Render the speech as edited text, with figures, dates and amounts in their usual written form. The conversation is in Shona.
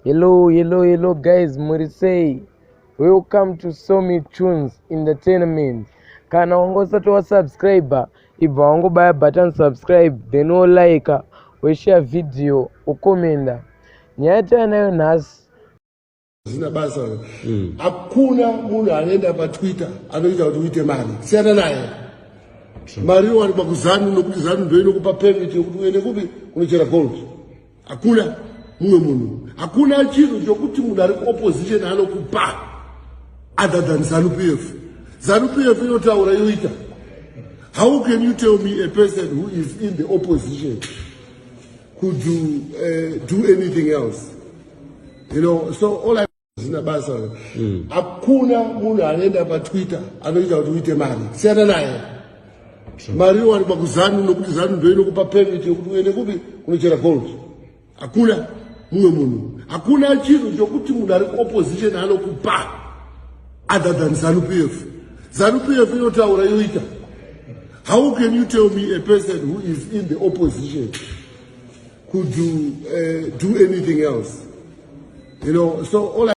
Hello guys, Murisei. Welcome to TUNZ Entertainment. Kana wangosati wa subscriber, ibva wangobaya button subscribe, then wo like, we share video, ukomenda. Nyata nayo nhasi. Zina basa. Hakuna munhu anaenda pa Twitter anoita kuti uite mari. Siyana naye. Mari wani pa kuzanu nokuti zanu ndoinokupa permit yokuti uende kupi kunochera gold. Hakuna mumwe munhu. Hakuna chinhu chokuti munhu ari opposition anokupa other than ZanuPF. ZanuPF inotaura yoita. How can you tell me a person who is in the opposition could do anything else? You know, so all I zina basa. Hakuna munhu anaenda pa Twitter anoita kuti uite mari. Siyana naye. Mari wani pa kuzanu nokuti zanu ndoinokupa permit yokuti uende kupi kunochera gold. Hakuna mumwe munhu. Hakuna chinhu chokuti munhu ari opposition anokupa other than ZanuPF. ZanuPF inotaura yoita. How can you tell me a person who is in the opposition could do anything else? You know, so all I